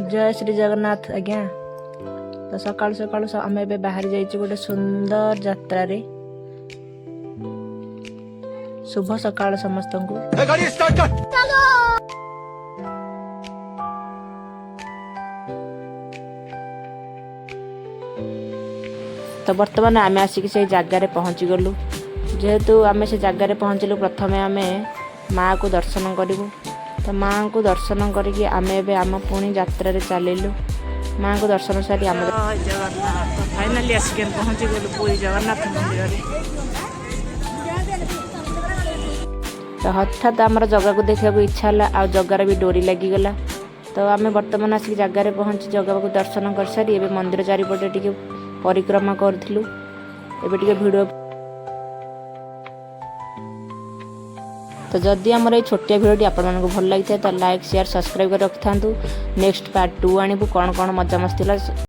जय श्री जगन्नाथ आज्ञा। तो सकाल सकाल आम ए बाहरी जाइए गोटे सुंदर यात्रा रे। शुभ सकाल समस्त को। तो बर्तमान आम आसिक से जगार पहुँची गलु। जेहेतु आम से जगार पहुँचलु प्रथमे आम माँ को दर्शन करूँ। तो माँ को दर्शन करके आम एम पुणी यात्रा चलू। माँ को दर्शन सारी आम जगन्नाथ फाइनाली आसिक पहुँची गलु पुरी जगन्नाथ मंदिर। तो हठात आमर जगह को देखा इच्छा है आ जगार भी डोरी लगिगला। तो आम बर्तमान आसिक जगार पहुँची जगह को दर्शन कर सारी एवं मंदिर चारिपटे टी परिक्रमा करूँ। एवं भिडियो तो जदि आमर ये छोटिया भिडियोटी आपको भल लगी तो लाइक शेयर सब्सक्राइब कर रखि था। नेक्स्ट पार्ट 2 आणबू कौन कौन मजा मस्ती।